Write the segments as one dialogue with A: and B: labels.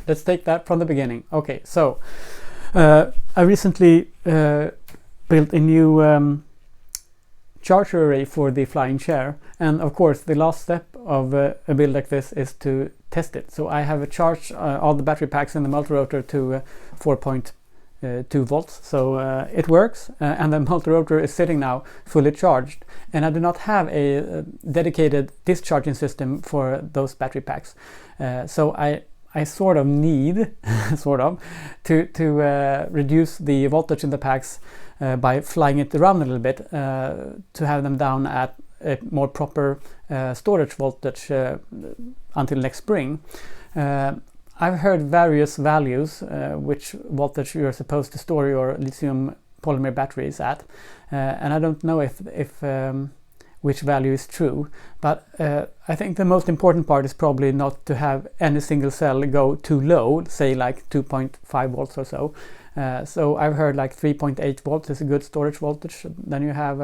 A: Let's take that from the beginning. Okay, so I recently built a new charger array for the flying chair, and of course the last step of a build like this is to test it. So I have charged all the battery packs in the multirotor to 4.2 volts, so it works, and the multirotor is sitting now fully charged, and I do not have a dedicated discharging system for those battery packs, so I sort of need to reduce the voltage in the packs by flying it around a little bit to have them down at a more proper storage voltage until next spring. I've heard various values which voltage you're supposed to store your lithium polymer batteries at, and I don't know if which value is true, but I think the most important part is probably not to have any single cell go too low, say like 2.5 volts or so. So I've heard like 3.8 volts is a good storage voltage. Then you have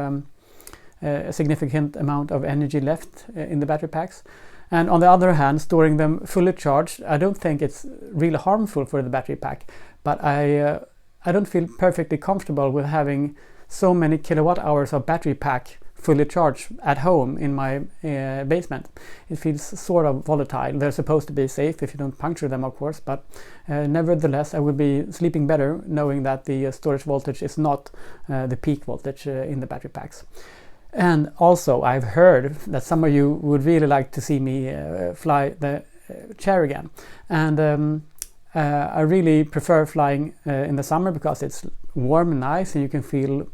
A: a significant amount of energy left in the battery packs. And on the other hand, storing them fully charged, I don't think it's really harmful for the battery pack, but I don't feel perfectly comfortable with having so many kilowatt hours of battery pack fully charged at home in my basement. It feels sort of volatile. They're supposed to be safe if you don't puncture them, of course, but nevertheless I would be sleeping better knowing that the storage voltage is not the peak voltage in the battery packs. And also I've heard that some of you would really like to see me fly the chair again, and I really prefer flying in the summer because it's warm and nice and you can feel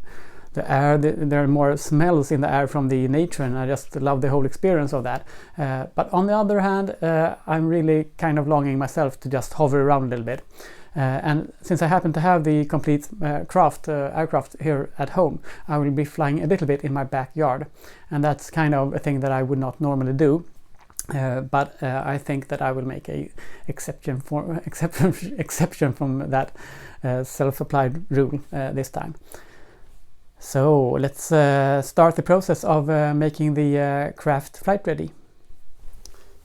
A: the air. There are more smells in the air from the nature, and I just love the whole experience of that. But on the other hand, I'm really kind of longing myself to just hover around a little bit. And since I happen to have the complete aircraft here at home, I will be flying a little bit in my backyard, and that's kind of a thing that I would not normally do. But I think that I will make a exception from that self-applied rule this time. So let's start the process of making the craft flight ready.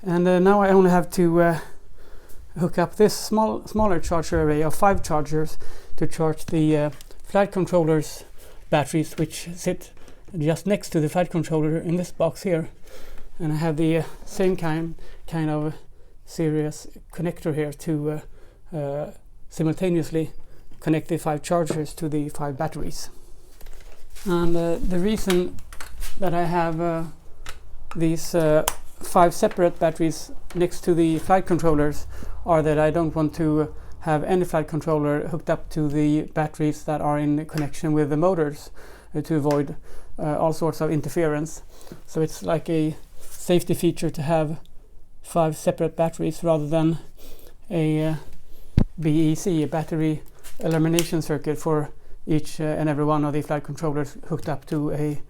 A: And now I only have to hook up this smaller charger array of 5 chargers to charge the flight controller's batteries, which sit just next to the flight controller in this box here. And I have the same kind of serious connector here to simultaneously connect the 5 chargers to the 5 batteries. And the reason that I have these 5 separate batteries next to the flight controllers are that I don't want to have any flight controller hooked up to the batteries that are in connection with the motors to avoid all sorts of interference. So it's like a safety feature to have 5 separate batteries rather than a BEC, a battery elimination circuit, for each and every one of the flight controllers hooked up to a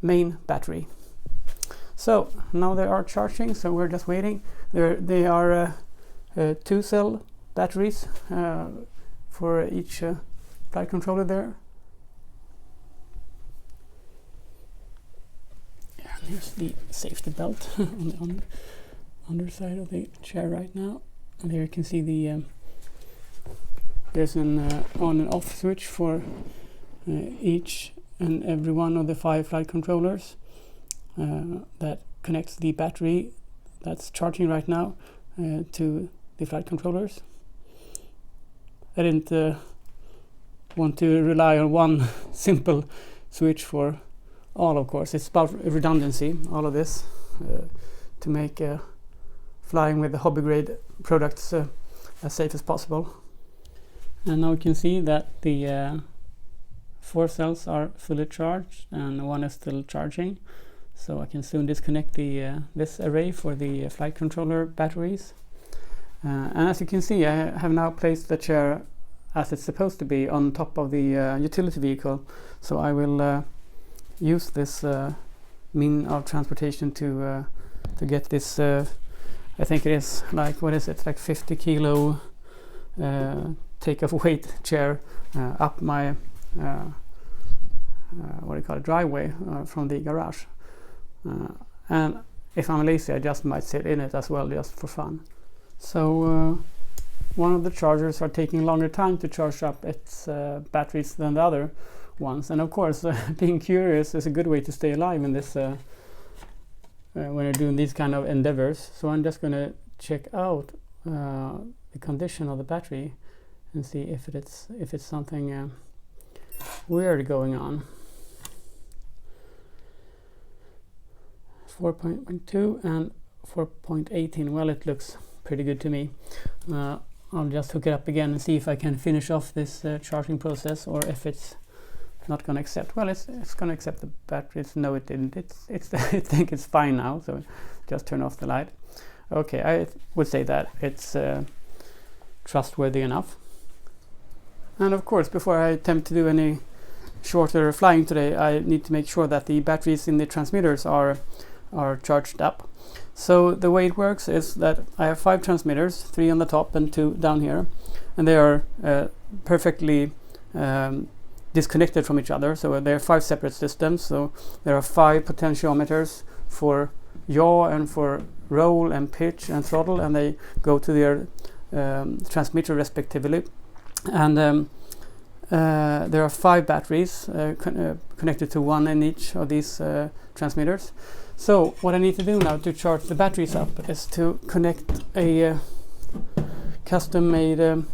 A: main battery. So now they are charging, so we're just waiting. They are 2-cell batteries for each flight controller there. And here's the safety belt on the underside of the chair right now. And there you can see the there's an on and off switch for each and every one of the 5 flight controllers that connects the battery that's charging right now to the flight controllers. I didn't want to rely on one simple switch for all, of course. It's about redundancy, all of this, to make flying with the hobby grade products as safe as possible. And now you can see that the 4 cells are fully charged and 1 is still charging. So I can soon disconnect the this array for the flight controller batteries. And as you can see, I have now placed the chair as it's supposed to be on top of the utility vehicle. So I will use this mean of transportation to get this, I think it is like, what is it, like 50 kilo take of weight chair up my what do you call it, driveway from the garage. And if I'm lazy, I just might sit in it as well, just for fun. So one of the chargers are taking longer time to charge up its batteries than the other ones, and of course being curious is a good way to stay alive in this when you're doing these kind of endeavors. So I'm just going to check out the condition of the battery and see if it's something weird going on. 4.2 and 4.18. Well, it looks pretty good to me. I'll just hook it up again and see if I can finish off this charging process, or if it's not going to accept. Well, it's going to accept the batteries. No, it didn't. I think it's fine now. So just turn off the light. Okay, I would say that it's trustworthy enough. And of course, before I attempt to do any shorter flying today, I need to make sure that the batteries in the transmitters are charged up. So the way it works is that I have 5 transmitters, 3 on the top and 2 down here, and they are perfectly disconnected from each other. So there are 5 separate systems. So there are 5 potentiometers for yaw and for roll and pitch and throttle, and they go to their transmitter respectively. And there are 5 batteries connected to 1 in each of these transmitters. So what I need to do now to charge the batteries up is to connect a custom-made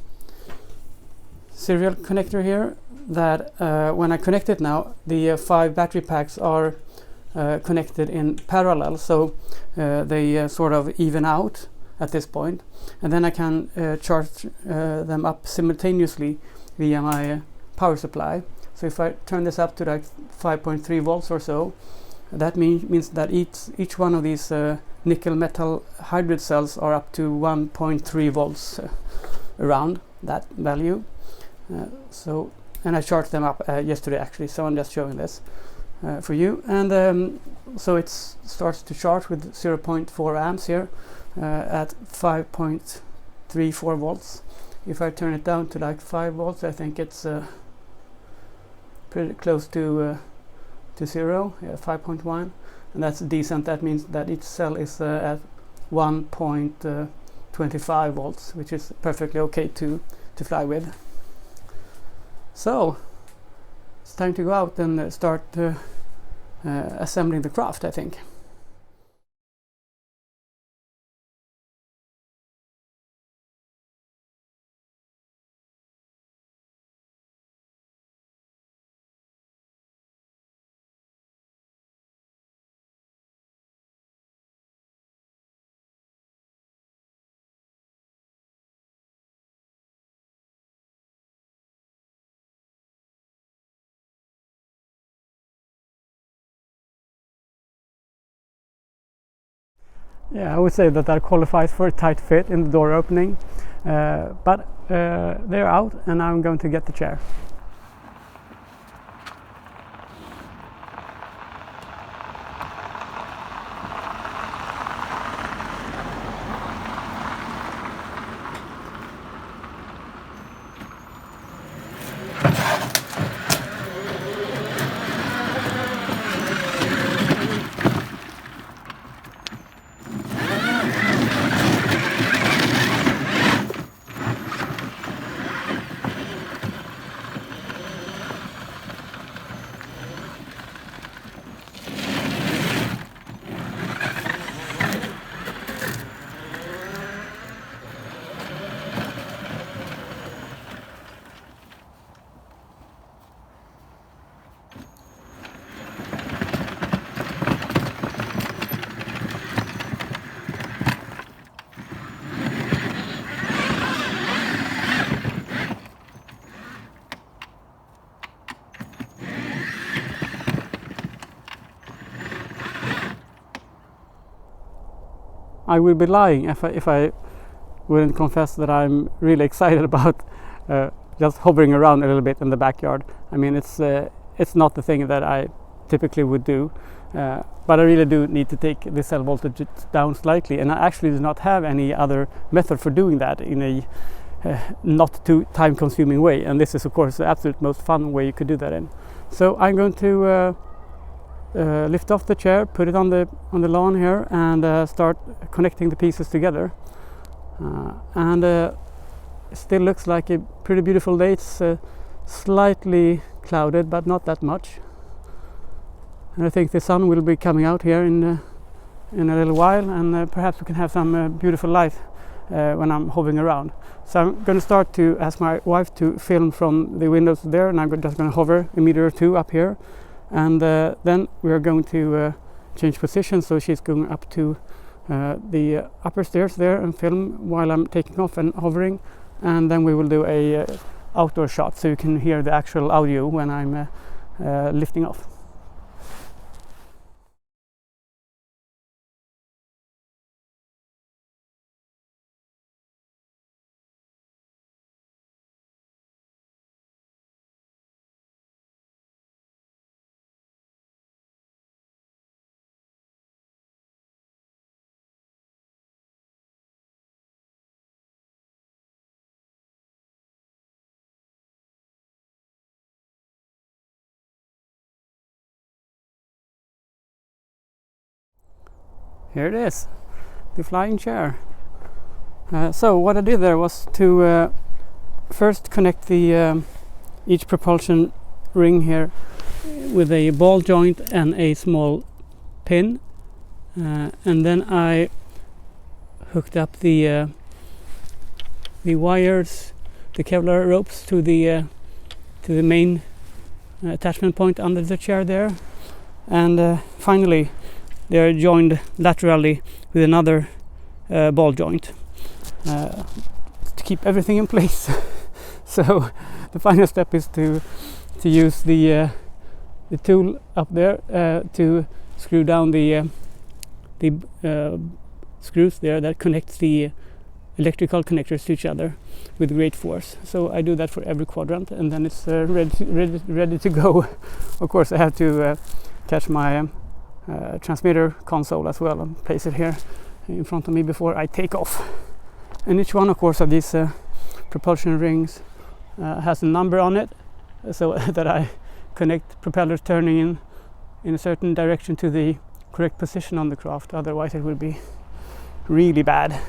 A: serial connector here, that when I connect it now, the 5 battery packs are connected in parallel, so they sort of even out at this point, and then I can charge them up simultaneously via my power supply. So if I turn this up to like 5.3 volts or so, that means that each one of these nickel metal hybrid cells are up to 1.3 volts around that value. And I charged them up yesterday actually, so I'm just showing this for you. And so it starts to charge with 0.4 amps here at 5.34 volts. If I turn it down to like 5 volts, I think it's pretty close to 0, 5.1, and that's decent. That means that each cell is at 1.25 volts, which is perfectly okay to fly with. So it's time to go out and start assembling the craft, I think. Yeah, I would say that qualifies for a tight fit in the door opening, but they're out and I'm going to get the chair. I would be lying if I wouldn't confess that I'm really excited about just hovering around a little bit in the backyard. I mean, it's not the thing that I typically would do, but I really do need to take the cell voltage down slightly, and I actually do not have any other method for doing that in a not too time-consuming way, and this is of course the absolute most fun way you could do that in. So I'm going to lift off the chair, put it on the lawn here, and start connecting the pieces together. And it still looks like a pretty beautiful day. It's slightly clouded, but not that much. And I think the sun will be coming out here in a little while, and perhaps we can have some beautiful light when I'm hovering around. So I'm going to start to ask my wife to film from the windows there, and I'm just going to hover a meter or two up here, and then we are going to change position. So she's going up to the upper stairs there and film while I'm taking off and hovering, and then we will do a outdoor shot so you can hear the actual audio when I'm lifting off. Here it is, the flying chair. So what I did there was to first connect the each propulsion ring here with a ball joint and a small pin, and then I hooked up the wires, the Kevlar ropes to the main attachment point under the chair there, and finally they are joined laterally with another ball joint to keep everything in place. So the final step is to use the tool up there to screw down the screws there that connects the electrical connectors to each other with great force. So I do that for every quadrant, and then it's ready to go. Of course, I have to catch my transmitter console as well and place it here in front of me before I take off. And each one, of course, of these propulsion rings has a number on it, so that I connect propellers turning in a certain direction to the correct position on the craft. Otherwise it will be really bad.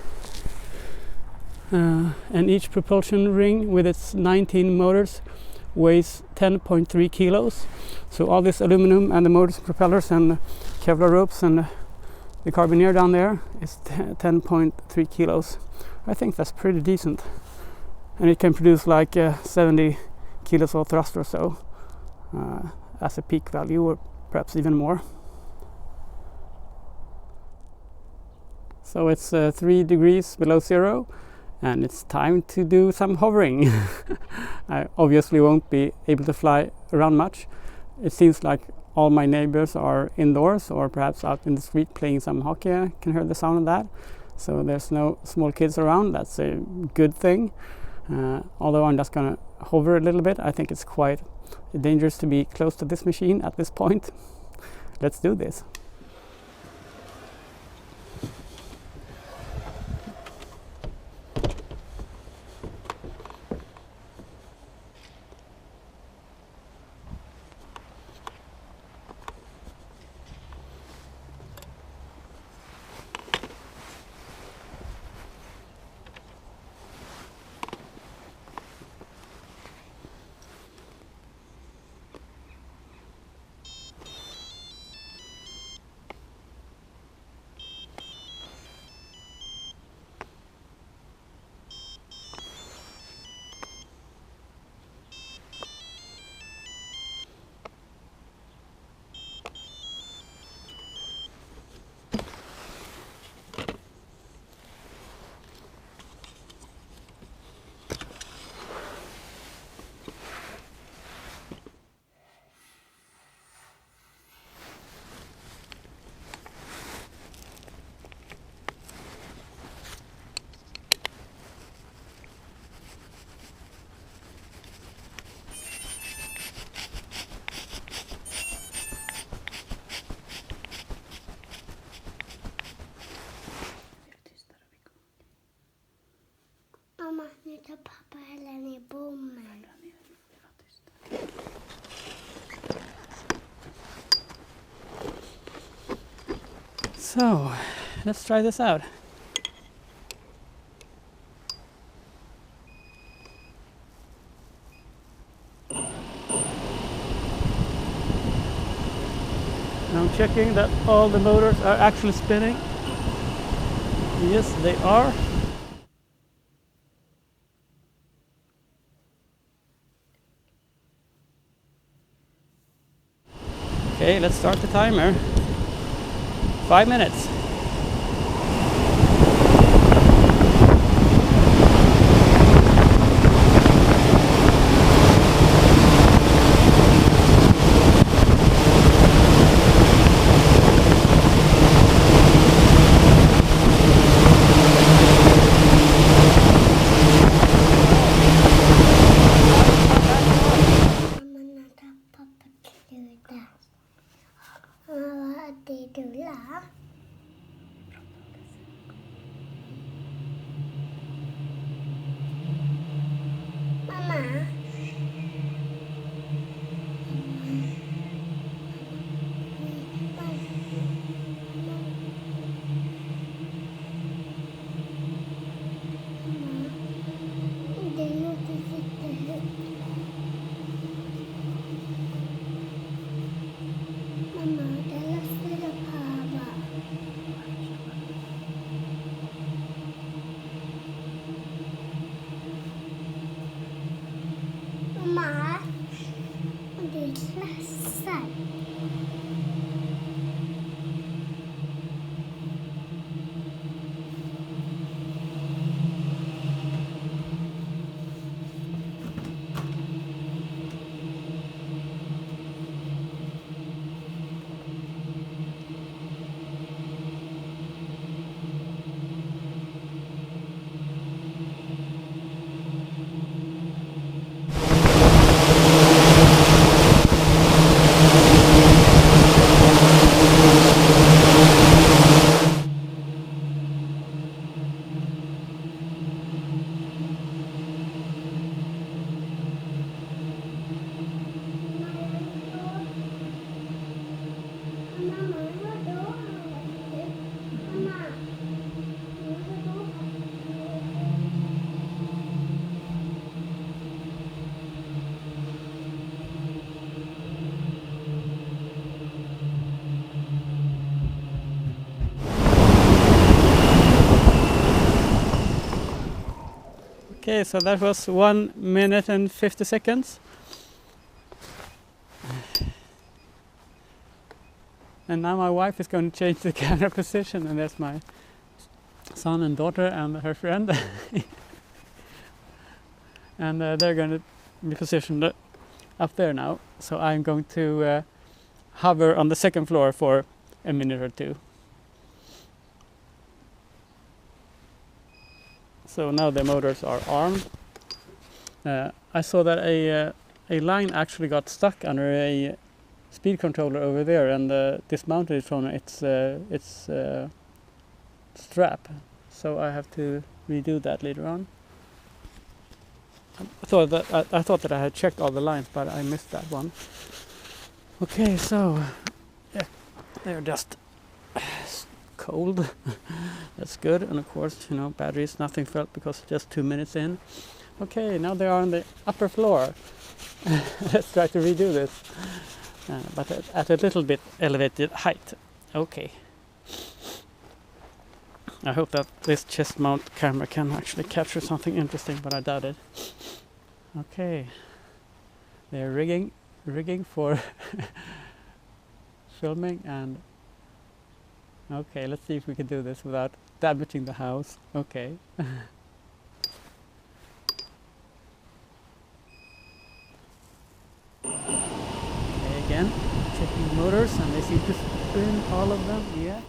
A: And each propulsion ring with its 19 motors weighs 10.3 kilos. So all this aluminum and the motors, propellers, and Kevlar ropes and the carbineer down there is 10.3 kilos. I think that's pretty decent. And it can produce like 70 kilos of thrust or so as a peak value, or perhaps even more. So it's 3 degrees below zero, and it's time to do some hovering. I obviously won't be able to fly around much. It seems like all my neighbors are indoors or perhaps out in the street playing some hockey. I can hear the sound of that. So there's no small kids around. That's a good thing. Although I'm just gonna hover a little bit. I think it's quite dangerous to be close to this machine at this point. Let's do this. So let's try this out. I'm checking that all the motors are actually spinning. Yes, they are. Okay, let's start the timer. 5 minutes. Okay, so that was 1 minute and 50 seconds. And now my wife is going to change the camera position, and there's my son and daughter and her friend. And they're going to be positioned up there now. So I'm going to hover on the second floor for a minute or two. So now the motors are armed. I saw that a line actually got stuck under a speed controller over there and dismounted from its strap. So I have to redo that later on. I thought that I had checked all the lines, but I missed that one. Okay, so yeah, they're just cold. That's good. And of course, you know, batteries, nothing felt because just 2 minutes in. Okay, now they are on the upper floor. Let's try to redo this, but at a little bit elevated height. Okay. I hope that this chest mount camera can actually capture something interesting, but I doubt it. Okay, they're rigging for filming, and okay, let's see if we can do this without damaging the house. Okay. Okay, again, checking the motors, and they seem to spin, all of them. Yeah.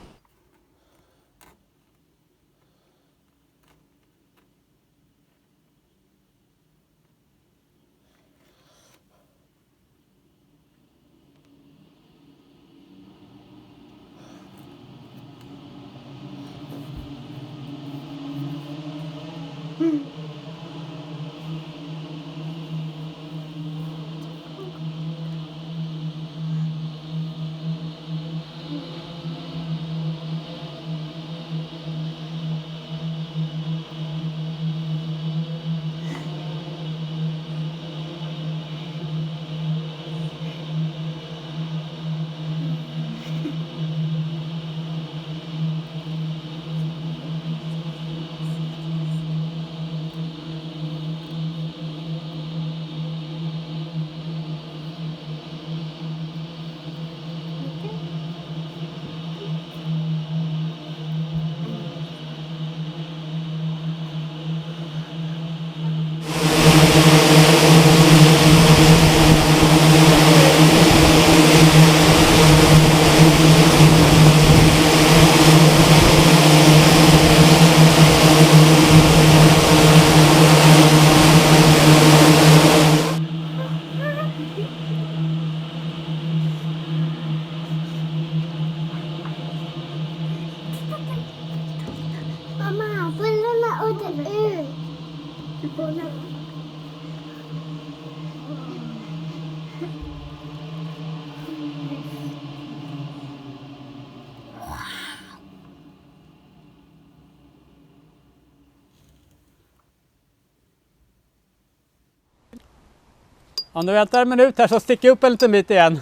A: Om du väntar en minut här så sticker jag upp en liten bit igen.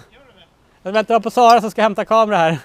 A: Jag väntar på Sara som ska hämta kamera här.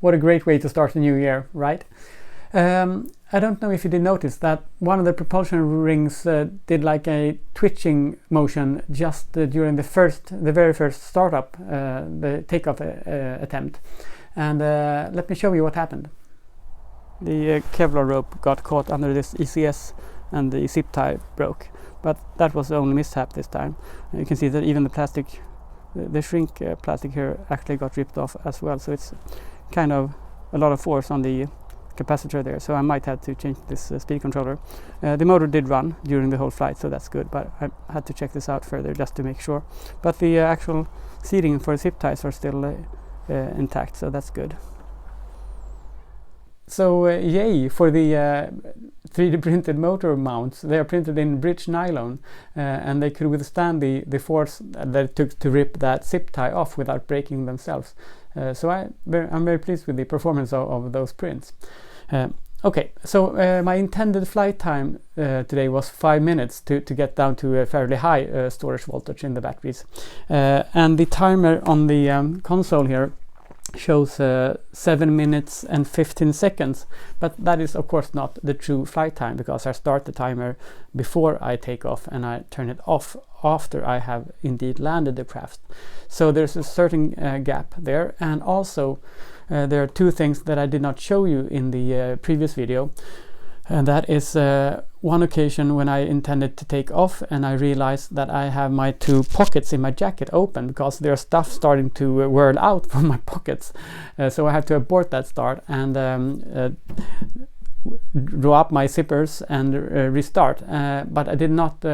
A: What a great way to start the new year, right? I don't know if you did notice that one of the propulsion rings did like a twitching motion just during the very first startup, the takeoff attempt. And let me show you what happened. The Kevlar rope got caught under this ECS and the zip tie broke, but that was the only mishap this time. You can see that even the plastic, the shrink plastic here actually got ripped off as well, so it's kind of a lot of force on the capacitor there, so I might have to change this speed controller. The motor did run during the whole flight, so that's good, but I had to check this out further just to make sure. But the actual seating for zip ties are still intact, so that's good. So yay for the 3D printed motor mounts. They are printed in bridge nylon, and they could withstand the force that it took to rip that zip tie off without breaking themselves. So I'm very pleased with the performance of those prints. Okay, so my intended flight time today was 5 minutes to get down to a fairly high storage voltage in the batteries. And the timer on the console here shows 7 minutes and 15 seconds, but that is of course not the true flight time, because I start the timer before I take off and I turn it off after I have indeed landed the craft. So there's a certain gap there, and also there are two things that I did not show you in the previous video, and that is one occasion when I intended to take off and I realized that I have my two pockets in my jacket open because there's stuff starting to whirl out from my pockets. So I had to abort that start and draw up my zippers and restart, but I did not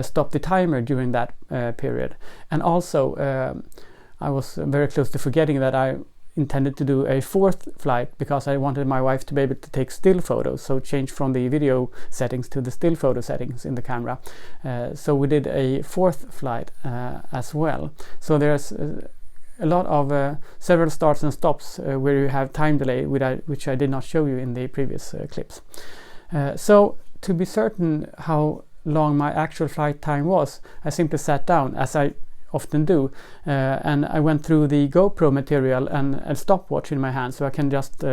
A: stop the timer during that period. And also I was very close to forgetting that I intended to do a fourth flight because I wanted my wife to be able to take still photos, so change from the video settings to the still photo settings in the camera. So we did a fourth flight as well. So there's a lot of several starts and stops where you have time delay, which I did not show you in the previous clips. So to be certain how long my actual flight time was, I simply sat down, as I often do, and I went through the GoPro material and a stopwatch in my hand, so I can just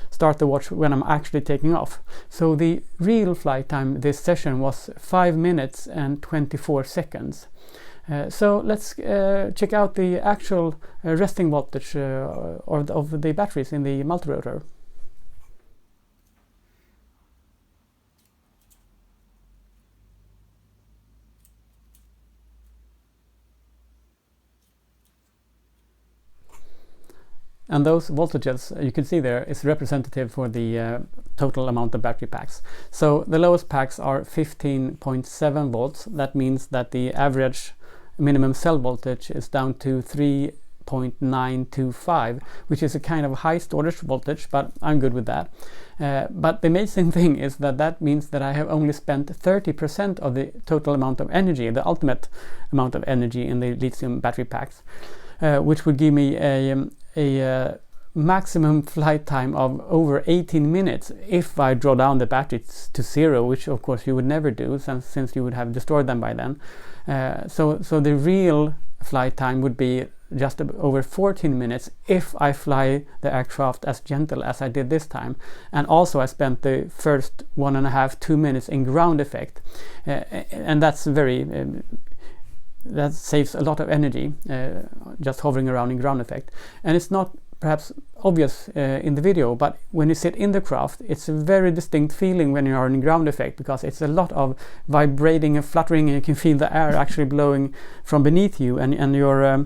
A: start the watch when I'm actually taking off. So the real flight time this session was 5 minutes and 24 seconds. So let's check out the actual resting voltage of the batteries in the multirotor. And those voltages you can see there is representative for the total amount of battery packs. So the lowest packs are 15.7 volts. That means that the average minimum cell voltage is down to 3.925, which is a kind of high storage voltage, but I'm good with that. But the amazing thing is that that means that I have only spent 30% of the total amount of energy, the ultimate amount of energy in the lithium battery packs, which would give me a maximum flight time of over 18 minutes if I draw down the batteries to zero, which of course you would never do since you would have destroyed them by then. So the real flight time would be just over 14 minutes if I fly the aircraft as gentle as I did this time. And also I spent the first 1.5–2 minutes in ground effect, and that's very that saves a lot of energy, just hovering around in ground effect. And it's not perhaps obvious in the video, but when you sit in the craft, it's a very distinct feeling when you are in ground effect, because it's a lot of vibrating and fluttering, and you can feel the air actually blowing from beneath you, and your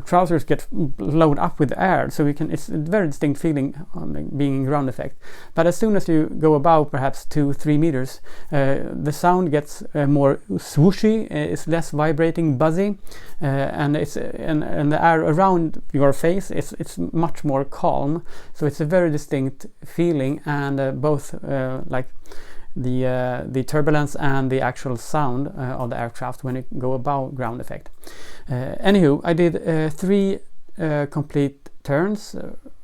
A: trousers get blown up with air, so it's a very distinct feeling being in ground effect. But as soon as you go above perhaps 2–3 meters, the sound gets more swooshy, it's less vibrating, buzzy, and the air around your face it's much more calm. So it's a very distinct feeling, and both like the turbulence and the actual sound of the aircraft when you go above ground effect. Anywho, I did 3 complete turns,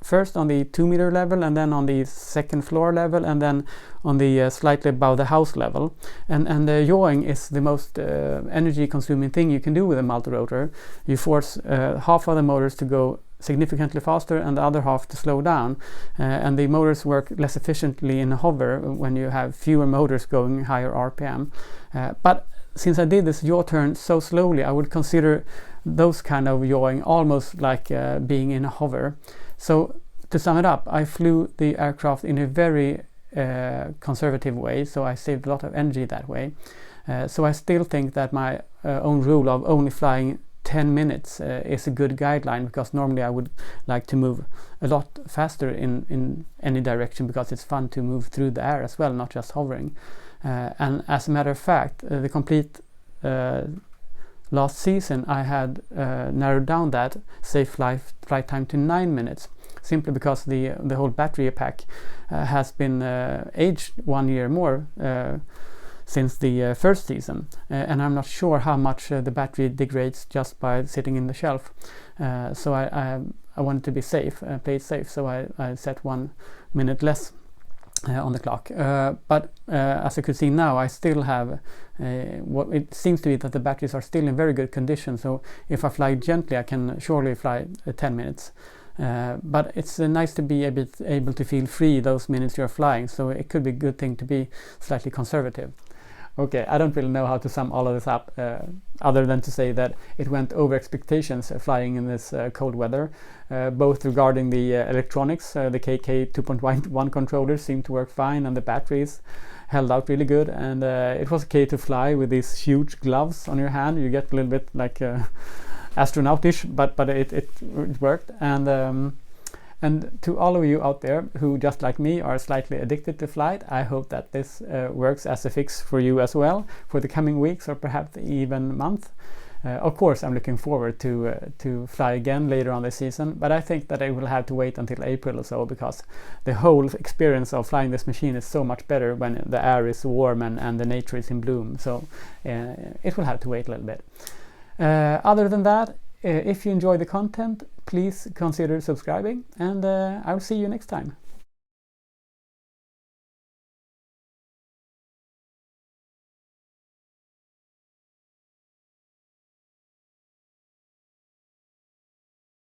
A: first on the 2-meter level, and then on the second floor level, and then on the slightly above the house level. And yawing is the most energy consuming thing you can do with a multirotor. You force half of the motors to go significantly faster and the other half to slow down, and the motors work less efficiently in a hover when you have fewer motors going higher RPM. But since I did this yaw turn so slowly, I would consider those kind of yawing almost like being in a hover. So to sum it up, I flew the aircraft in a very conservative way, so I saved a lot of energy that way. So I still think that my own rule of only flying 10 minutes is a good guideline, because normally I would like to move a lot faster in any direction, because it's fun to move through the air as well, not just hovering. And as a matter of fact, the complete last season I had narrowed down that safe flight time to 9 minutes, simply because the whole battery pack has been aged 1 year more since the first season, and I'm not sure how much the battery degrades just by sitting in the shelf. So I wanted to be safe, play it safe, so I set 1 minute less on the clock. But as you can see now, I still have what it seems to be that the batteries are still in very good condition, so if I fly gently I can surely fly 10 minutes. But it's nice to be able to feel free those minutes you're flying, so it could be a good thing to be slightly conservative. Okay, I don't really know how to sum all of this up, other than to say that it went over expectations flying in this cold weather, both regarding the electronics. The KK 2.1 controllers seemed to work fine, and the batteries held out really good, and it was okay to fly with these huge gloves on your hand. You get a little bit like astronautish, but it worked. And to all of you out there who, just like me, are slightly addicted to flight, I hope that this works as a fix for you as well for the coming weeks, or perhaps even month. Of course, I'm looking forward to fly again later on this season, but I think that I will have to wait until April or so, because the whole experience of flying this machine is so much better when the air is warm and the nature is in bloom. So it will have to wait a little bit. Other than that, if you enjoy the content, please consider subscribing, and I'll see you next time.